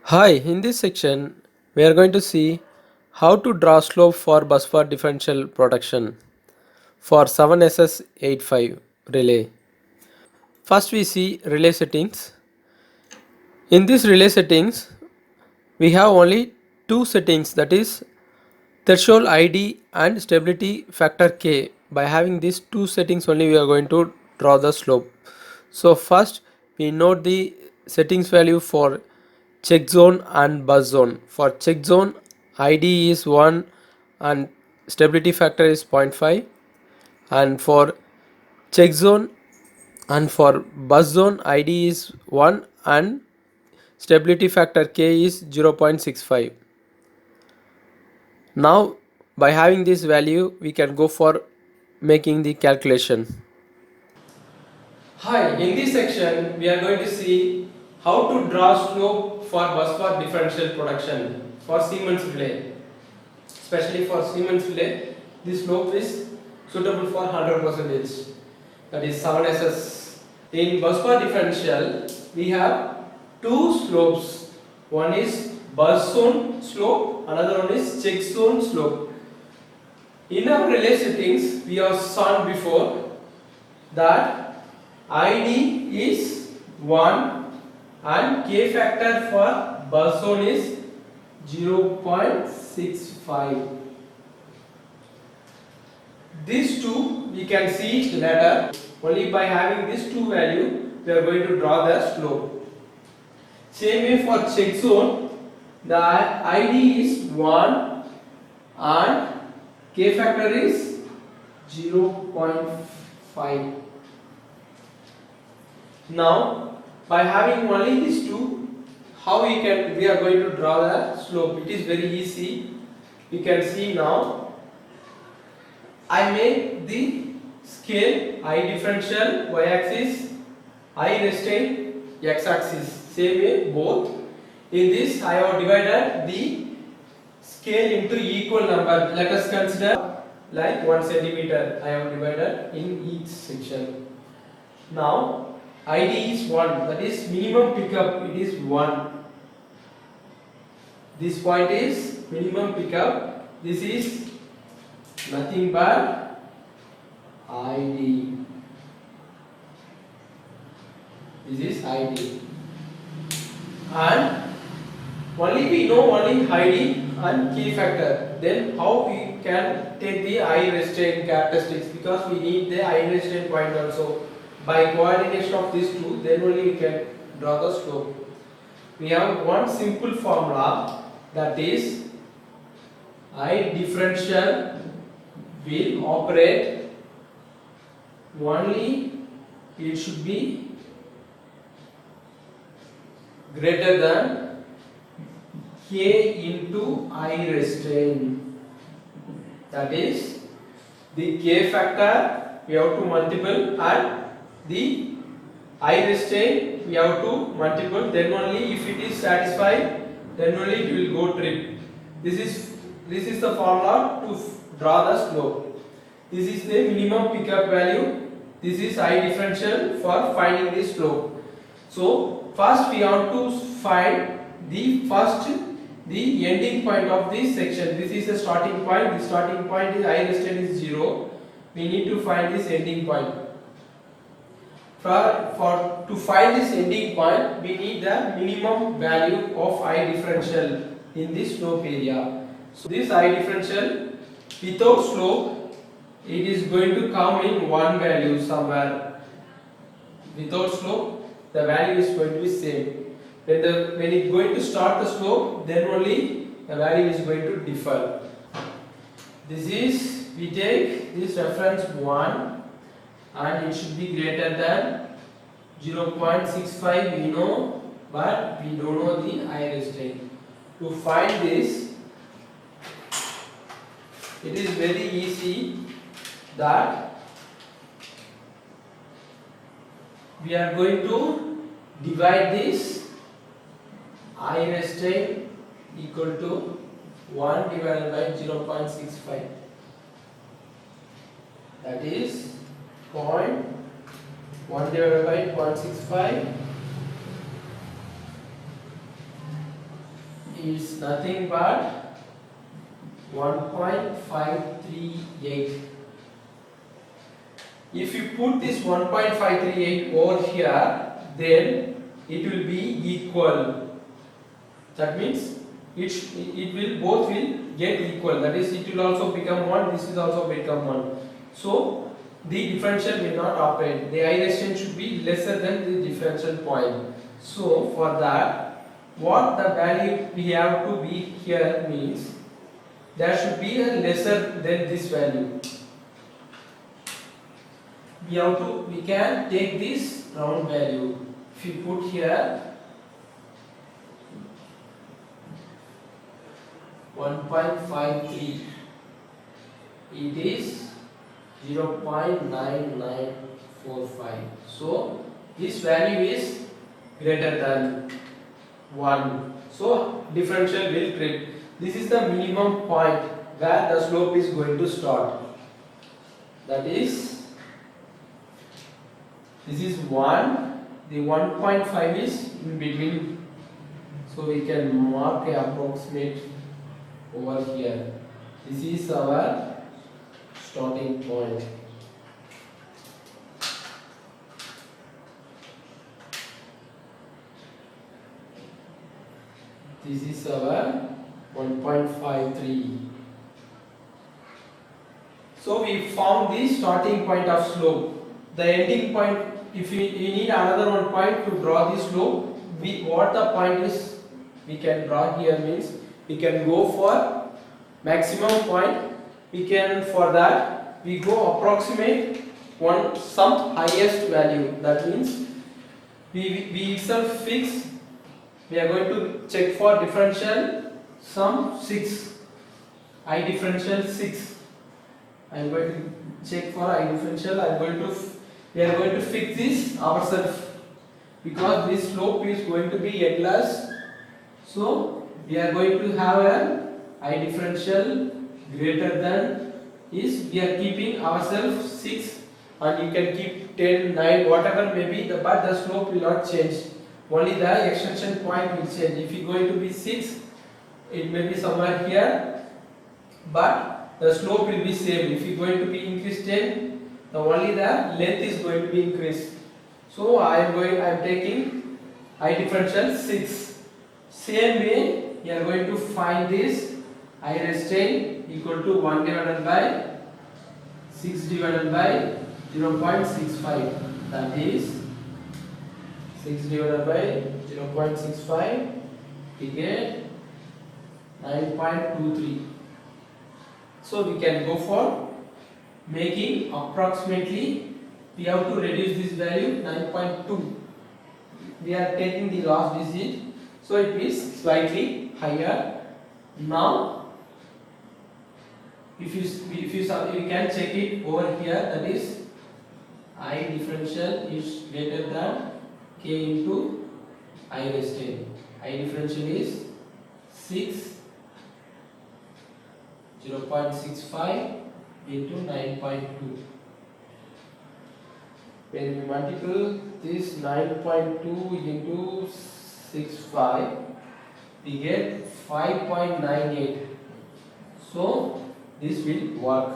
Hi, in this section, we are going to see how to draw slope for bus bar differential production for 7SS85 relay. First, we see relay settings. In this relay settings, we have only two settings, that is threshold ID and stability factor K. By having these two settings only, we are going to draw the slope. So first, we note the settings value for check zone and bus zone. For check zone, ID is 1 and stability factor is 0.5, and for check zone and for bus zone, ID is 1 and stability factor K is 0.65. Now by having this value, we can go for making the calculation. Hi, in this section we are going to see how to draw slope for bus bar differential production for Siemens relay. Especially for Siemens relay, this slope is suitable for 100%, that is 7SS. In bus bar differential, we have two slopes. One is bus zone slope, another one is check zone slope. In our relay settings, we have shown before that ID is 1 and K factor for bus zone is 0.65. These two we can see later. Only by having these two value, we are going to draw the slope. Same way for check zone, the ID is 1 and K factor is 0.5. Now, by having only these two, how we are going to draw the slope? It is very easy. You can see now. I make the scale I differential y axis, I restrain x axis. Same way both. In this, I have divided the scale into equal number. Let us consider like 1 centimeter. I have divided in each section. Now ID is 1, that is minimum pickup, it is 1. This point is minimum pickup, this is nothing but ID. This is ID. And only we know only ID and K factor. Then how we can take the I restraint characteristics, because we need the I restraint point also. By coordination of these two, then only we can draw the slope. We have one simple formula, that is I differential will operate only, it should be greater than K into I restraint. That is the K factor we have to multiple and the I restraint we have to multiple, then only if it is satisfied, then only it will go trip. This is the formula to draw the slope. This is the minimum pickup value. This is I differential for finding the slope. So first we have to find the ending point of this section. This is the starting point. The starting point is I restraint is 0. We need to find this ending point. To find this ending point, we need the minimum value of I differential in this slope area. So this I differential without slope, it is going to come in one value somewhere. Without slope, the value is going to be same. When it's going to start the slope, then only the value is going to differ. This is, we take this reference 1 and it should be greater than 0.65, we know, but we don't know the I restraint. To find this, it is very easy, that we are going to divide this I restraint equal to 1 divided by 0.65, that is 0.1 divided by 0.65 is nothing but 1.538. If you put this 1.538 over here, then it will be equal. That means it will both will get equal. That is, it will also become 1. This is also become 1. So the differential will not operate. The I resistance should be lesser than the differential point. So for that, what the value we have to be here means there should be a lesser than this value. We can take this round value. If you put here 1.53, it is 0.9945. So this value is greater than 1. So differential will trip. This is the minimum point where the slope is going to start. That is, this is 1. The 1.5 is in between. So we can mark a approximate over here. This is our starting point. This is our 1.53. So we found the starting point of slope. The ending point, if we need another one point to draw the slope, what the point is we can draw here means we can go for maximum point. We can, for that we go approximate some highest value. That means we itself fix. We are going to check for differential sum 6. I differential 6. I am going to check for I differential. We are going to fix this ourselves because this slope is going to be endless. So we are going to have an I differential greater than is, we are keeping ourselves 6, and you can keep 10, 9, whatever may be, but the slope will not change. Only the extension point will change. If it is going to be 6, it may be somewhere here, but the slope will be same. If it is going to be increased 10, only the length is going to be increased. So I am taking I differential 6. Same way, we are going to find this I restraint equal to 1 divided by 6 divided by 0.65. That is 6 divided by 0.65, we get 9.23. So we can go for making approximately, we have to reduce this value 9.2. We are taking the last digit, so it is slightly higher. Now if you can check it over here, that is I differential is greater than k into I raised 10. I differential is 6 0.65 into 9.2. When we multiply this 9.2 into 65, we get 5.98. So this will work.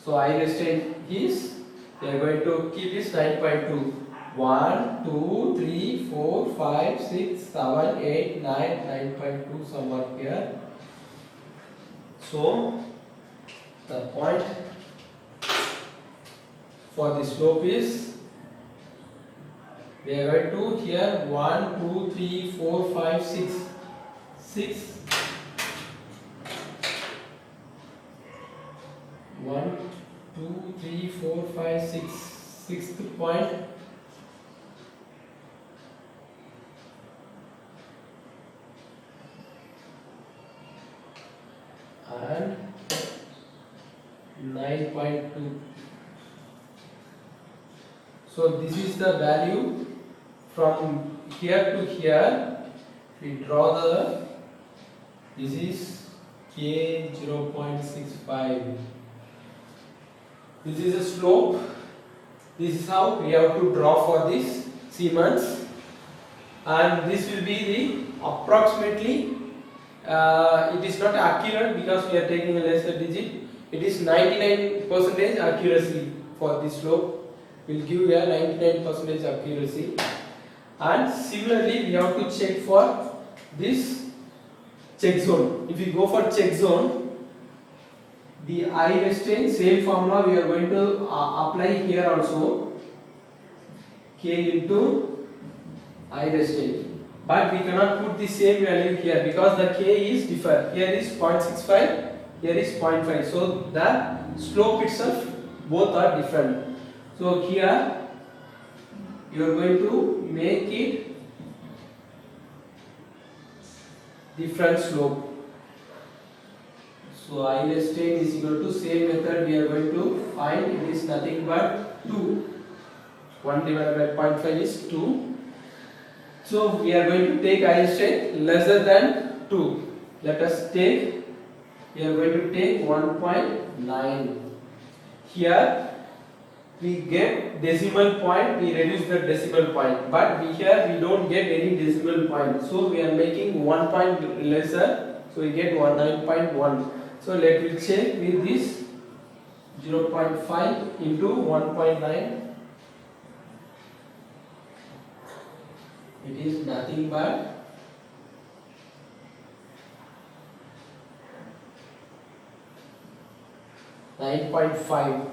So I restate is, we are going to keep this 9.2. 1, 2, 3, 4, 5, 6, 7, 8, 9, 9.2 somewhere here. So the point for the slope is, we are going to here 1, 2, 3, 4, 5, 6. 1, 2, 3, 4, 5, 6. Sixth point. And 9.2. So this is the value from here to here. We draw this is K 0.65. This is a slope. This is how we have to draw for this Siemens, and this will be the approximately It is not accurate because we are taking a lesser digit. It is 99% accuracy for this slope. Will give you a 99% accuracy. And similarly, we have to check for this check zone. If you go for check zone, the I restraint same formula we are going to apply here also. K into I restraint. But we cannot put the same value here because the K is different. Here is 0.65, here is 0.5. So the slope itself both are different. So here you are going to make it different slope. So I restraint is equal to same method we are going to find. It is nothing but 2. 1 divided by 0.5 is 2. So we are going to take I restraint lesser than 2. Let us take, we are going to take 1.9. Here we get decimal point, we reduce the decimal point, but here we don't get any decimal point. So we are making 1 point lesser, so we get 9.1. So let me check with this 0.5 into 1.9. It is nothing but 9.5.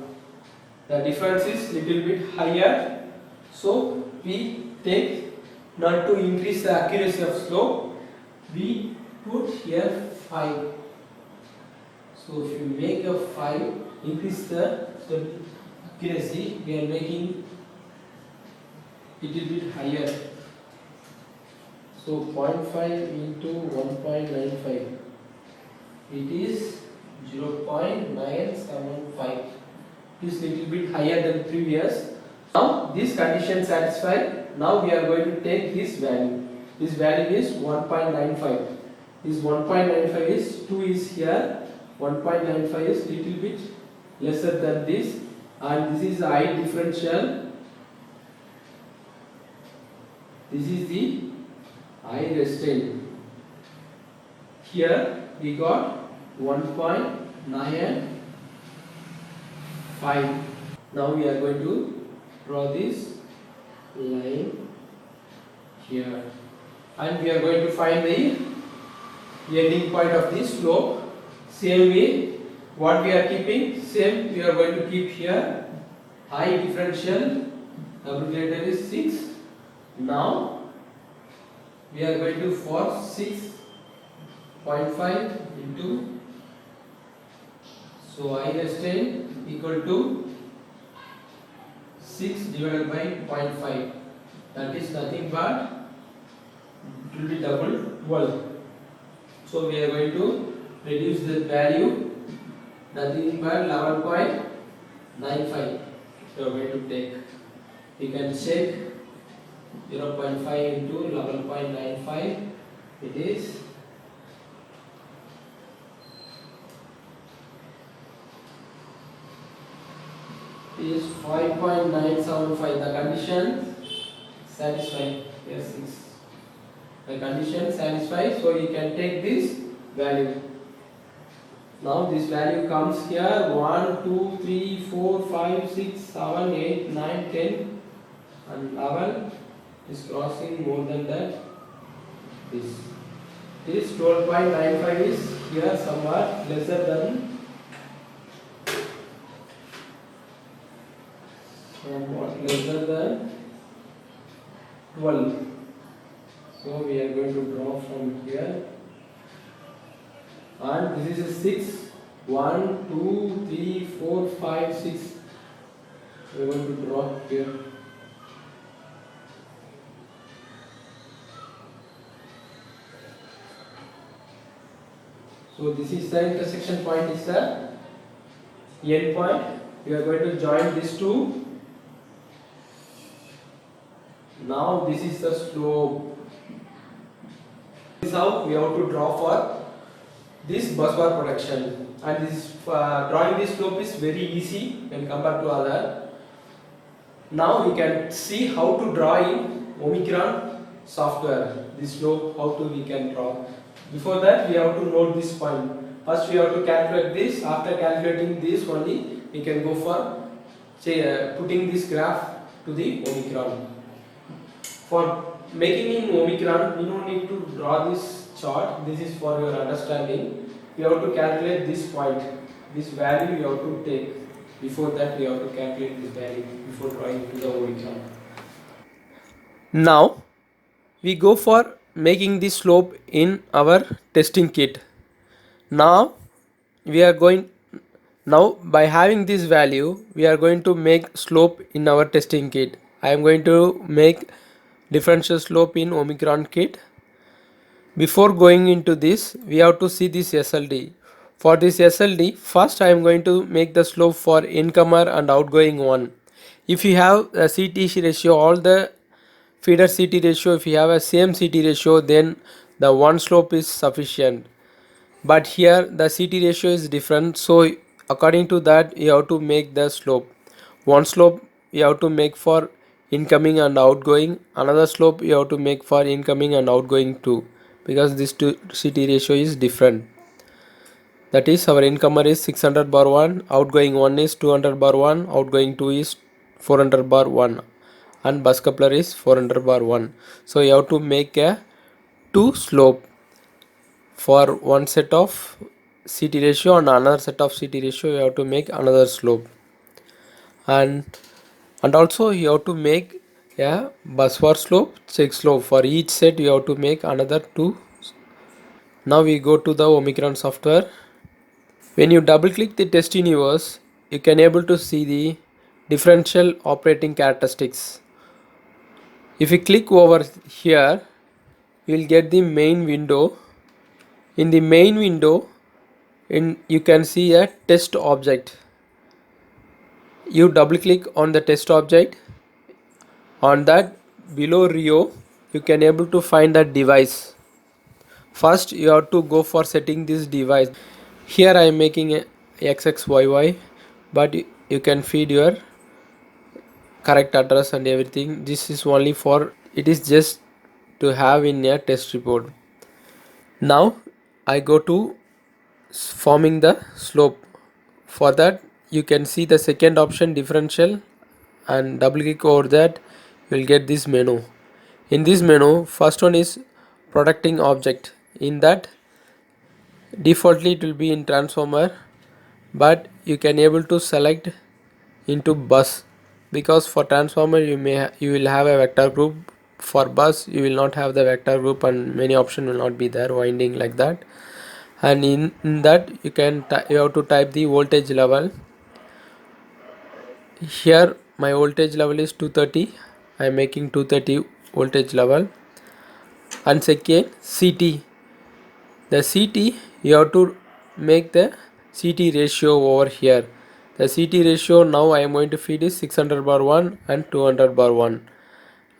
The difference is little bit higher, so we take, not to increase the accuracy of slope, we put here 5. So if you make a 5, increase the accuracy, we are making little bit higher. So 0.5 into 1.95, it is 0.975. It is little bit higher than previous. Now this condition satisfied. Now we are going to take this value. This value is 1.95. This 1.95 is 2 is here. 1.95 is little bit lesser than this, and this is the I differential. This is the I restraint. Here we got 1.95. Now we are going to draw this line here, and we are going to find the ending point of this slope. Same way, what we are keeping, same we are going to keep here. I differential, abbreviator is 6. Now we are going to for 6.5 into, so I restraint equal to 6 divided by 0.5, that is nothing but it will be double 12. So we are going to reduce the value, nothing but 11.95. So we are going to take, we can check 0.5 into 11.95, it is 5.975. The condition satisfied. Yes, the condition satisfied, so you can take this value. Now this value comes here 1, 2, 3, 4, 5, 6, 7, 8, 9, 10 and 11 is crossing more than that. This 12.95 is here somewhat lesser than, lesser than 12. So we are going to draw from here, and this is a 6. 1, 2, 3, 4, 5, 6. We are going to draw here. So this is the intersection point, is the end point. We are going to join these two. Now this is the slope. This is how we have to draw for this bus bar projection, and this drawing this slope is very easy when compared to other. Now we can see how to draw in omicron software, this slope, how to we can draw. Before that, we have to note this point. First, we have to calculate this. After calculating this only, we can go for putting this graph to the omicron. For making in omicron, we don't need to draw this chart. This is for your understanding. We have to calculate this point. This value you have to take. Before that, we have to calculate this value before drawing to the omicron. Now we go for making the slope in our testing kit. Now we are going now by having this value we are going to make slope in our testing kit. I am going to make differential slope in omicron kit. Before going into this, we have to see this SLD. For this SLD, first I am going to make the slope for incomer and outgoing one. If you have a CT ratio, all the feeder CT ratio, if you have a same CT ratio, then the one slope is sufficient. But here the CT ratio is different, so according to that you have to make the slope. One slope you have to make for incoming and outgoing, another slope you have to make for incoming and outgoing too, because this two CT ratio is different. That is, our incomer is 600 bar 1, outgoing 1 is 200 bar 1, outgoing 2 is 400 bar 1, and bus coupler is 400 bar 1. So you have to make a two slope for one set of CT ratio and another set of CT ratio. You have to make another slope, and also you have to make a bus bar slope, check slope. For each set you have to make another two. Now we go to the Omicron software. When you double click the test universe, you can able to see the differential operating characteristics. If you click over here, you will get the main window. In the main window, you can see a test object. You double click on the test object. On that, below Rio, you can able to find that device. First you have to go for setting this device. Here I am making a XXYY, but you can feed your correct address and everything. This is only for, it is just to have in a test report. Now I go to forming the slope. For that you can see the second option, differential, and double click over that, you will get this menu. In this menu, first one is protecting object. In that, defaultly it will be in transformer, but you can able to select into bus, because for transformer you will have a vector group. For bus you will not have the vector group and many options will not be there, winding like that. And in that you have to type the voltage level. Here my voltage level is 230. I am making 230 voltage level. And second, CT. The CT you have to make the CT ratio over here. The CT ratio now I am going to feed is 600 bar 1 and 200 bar 1.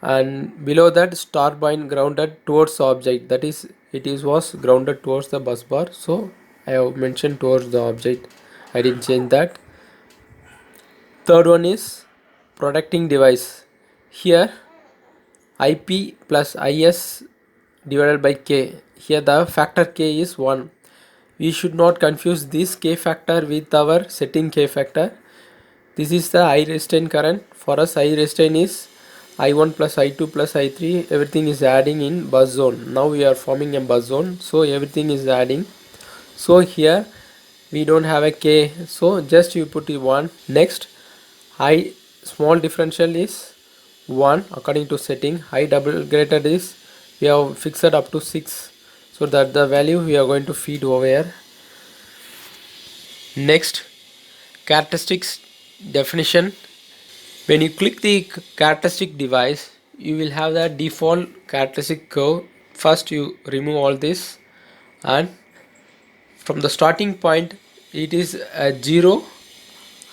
And below that, star point grounded towards the object, that is was grounded towards the bus bar, so I have mentioned towards the object, I didn't change that. Third one is protecting device. Here IP plus IS divided by K. Here the factor K is 1. We should not confuse this K factor with our setting K factor. This is the I restrain current. For us, I restrain is I1 plus I2 plus I3. Everything is adding in bus zone. Now we are forming a bus zone, so everything is adding. So here we don't have a K, so just you put it 1. Next, I small differential is 1 according to setting. High double greater is we have fixed up to 6, so that the value we are going to feed over here. Next, characteristics definition. When you click the characteristic device, you will have the default characteristic curve. First you remove all this, and from the starting point it is a 0,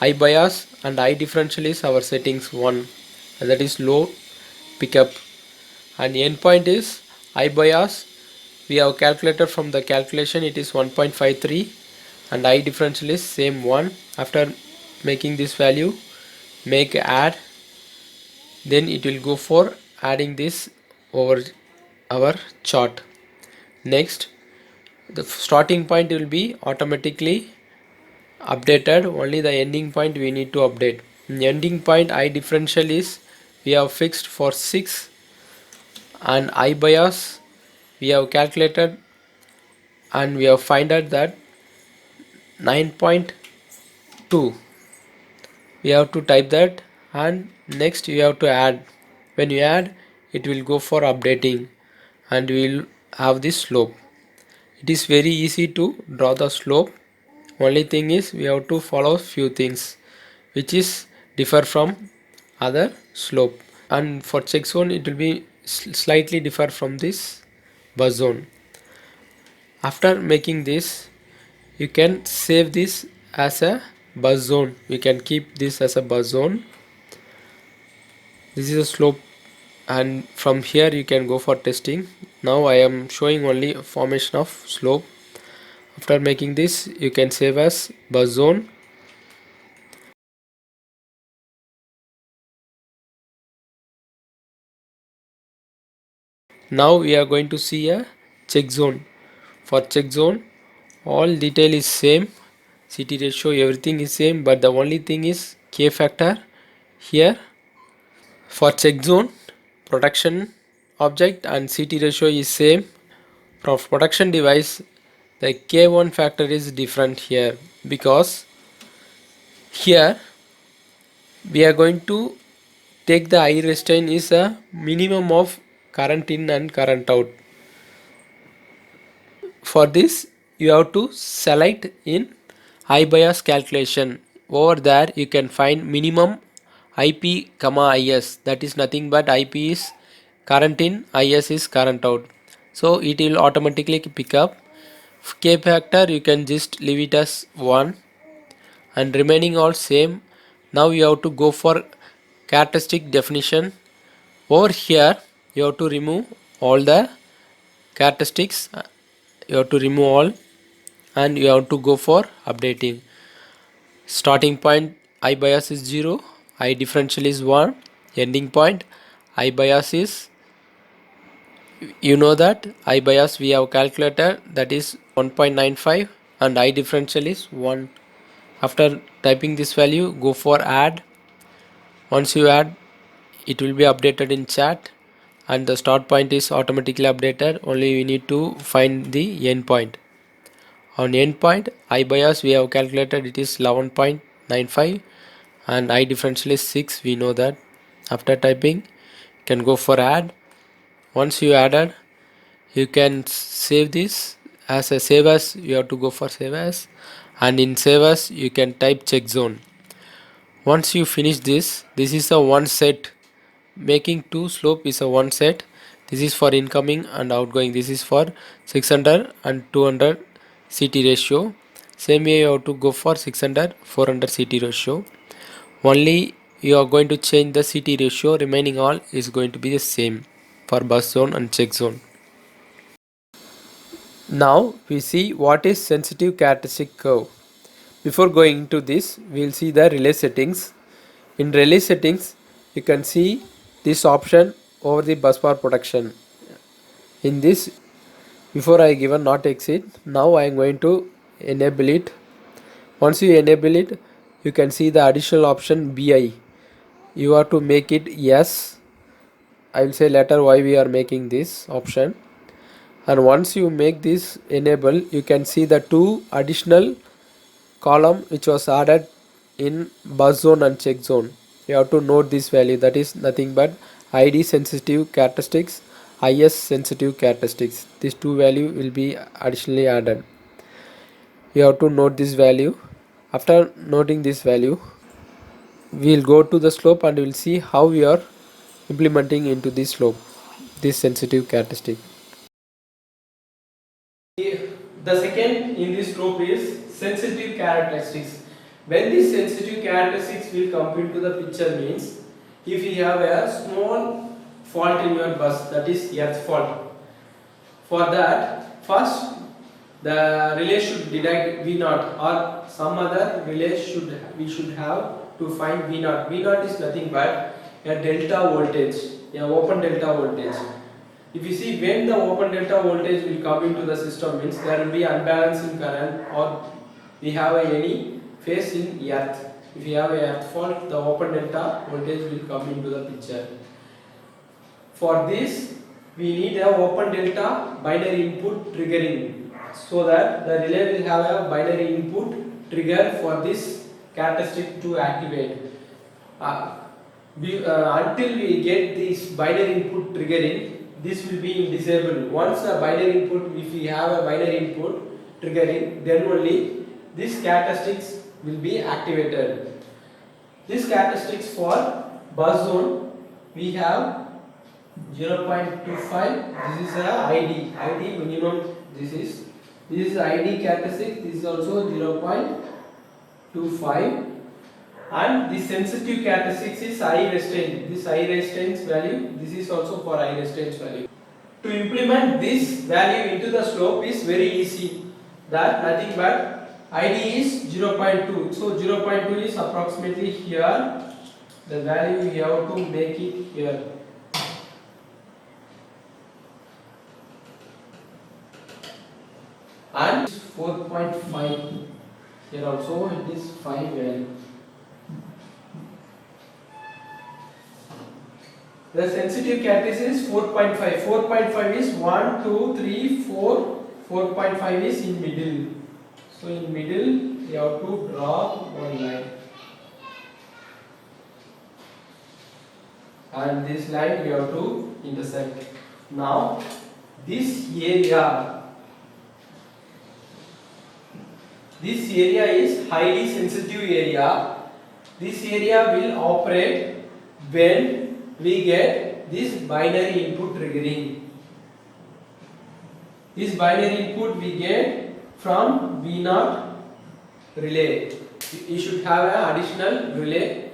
I bias, and I differential is our settings 1, and that is low pickup, and endpoint is I bias. We have calculated from the calculation, it is 1.53, and I differential is same 1. After making this value, make add, then it will go for adding this over our chart. Next, the starting point will be automatically updated, only the ending point we need to update. In ending point I differential is we have fixed for 6 and I bias we have calculated and we have find out that 9.2. We have to type that and next you have to add. When you add, it will go for updating and we will have this slope. It is very easy to draw the slope. Only thing is we have to follow few things which is differ from other slope, and for check zone it will be slightly differ from this bus zone. After making this, you can save this as a bus zone. We can keep this as a bus zone. This is a slope and from here you can go for testing. Now I am showing only formation of slope. After making this, you can save as bus zone. Now we are going to see a check zone. For check zone, all detail is same, CT ratio everything is same, but the only thing is K factor here. For check zone, production object and CT ratio is same. For production device, the K1 factor is different here because here we are going to take the I restraint is a minimum of current in and current out. For this you have to select in I bias calculation. Over there you can find minimum IP comma IS, that is nothing but IP is current in, IS is current out, so it will automatically pick up. K factor you can just leave it as 1 and remaining all same. Now you have to go for characteristic definition. Over here you have to remove all the characteristics, you have to remove all and you have to go for updating. Starting point I bias is 0, I differential is 1, ending point I bias is, you know that I bias we have calculated, that is 1.95 and I differential is 1. After typing this value, go for add. Once you add, it will be updated in chat and the start point is automatically updated. Only we need to find the end point. On end point I bias we have calculated, it is 11.95 and I differential is 6, we know that. After typing, you can go for add. Once you added, you can save this as a save as, you have to go for save as, and in save as you can type check zone. Once you finish this, this is a one set. Making two slope is a one set. This is for incoming and outgoing. This is for 600 and 200 CT ratio. Same way you have to go for 600 400 CT ratio. Only you are going to change the CT ratio, remaining all is going to be the same for bus zone and check zone. Now we see what is sensitive characteristic curve. Before going into this, we will see the relay settings. In relay settings, you can see this option over the bus bar protection. In this, before I given not exit, now I am going to enable it. Once you enable it, you can see the additional option BI. You have to make it yes. I will say later why we are making this option. And once you make this enable, you can see the two additional column which was added in bus zone and check zone. You have to note this value, that is nothing but ID sensitive characteristics, IS sensitive characteristics. These two value will be additionally added. You have to note this value. After noting this value, we will go to the slope and we will see how we are implementing into this slope, this sensitive characteristic. The second in this slope is sensitive characteristics. When these sensitive characteristics will come into the picture means, if you have a small fault in your bus, that is earth fault, for that first the relay should detect V naught or some other relay we should have to find V naught. V naught is nothing but a delta voltage, a open delta voltage. If you see when the open delta voltage will come into the system means there will be unbalancing current or we have any phase in earth. If you have a earth fault, the open delta voltage will come into the picture. For this, we need a open delta binary input triggering so that the relay will have a binary input trigger for this characteristic to activate. Until we get this binary input triggering, this will be disabled. Once a binary input, if we have a binary input triggering, then only these characteristics will be activated. These characteristics for bus zone, we have 0.25. This is a ID minimum. This is ID characteristic. This is also 0.25. And the sensitive characteristics is I restraint. This I restraint value, this is also for I restraint value. To implement this value into the slope is very easy. That nothing but ID is 0.2. So 0.2 is approximately here. The value we have to make it here. And 4.5. Here also it is 5 value. The sensitive characteristic is 4.5. 4.5 is 1, 2, 3, 4. 4.5 is in middle. So in middle you have to draw one line. And this line you have to intersect. Now this area is highly sensitive area. This area will operate when we get this binary input triggering. This binary input we get from V0 relay. You should have an additional relay.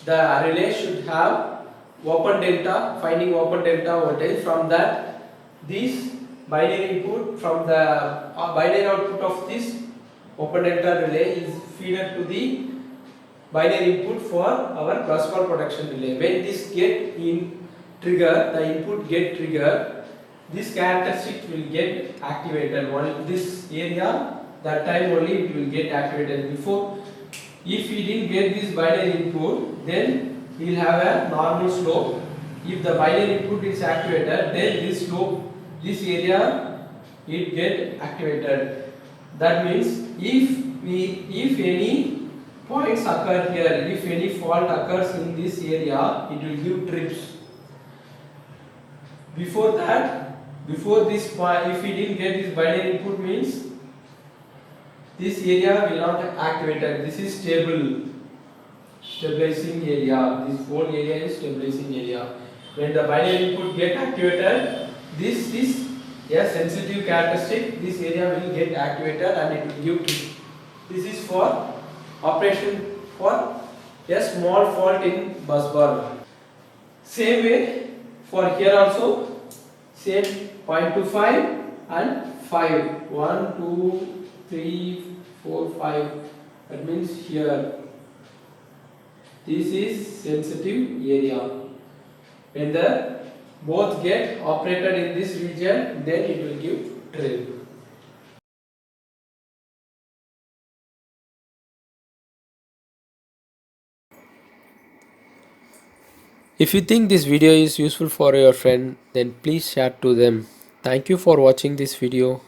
The relay should have open delta, finding open delta voltage. From that, this binary input from the binary output of this open delta relay is fed to the binary input for our bus bar protection relay. When this get in trigger, the input get trigger, this characteristic will get activated. Only this area, that time only it will get activated. Before, if we didn't get this binary input, then we will have a normal slope. If the binary input is activated, then this slope, this area, it get activated. That means if any points occur here, if any fault occurs in this area, it will give trips. Before this point, if we didn't get this binary input means this area will not activated. This is stabilizing area. This whole area is stabilizing area. When the binary input get activated, this is a sensitive characteristic. This area will get activated and it will give trip. This is for operation for a small fault in bus bar. Same way for here also, same 0.25 and 5. 1, 2, 3, 4, 5. That means here. This is sensitive area. When the both get operated in this region, then it will give trip. If you think this video is useful for your friend, then please share to them. Thank you for watching this video.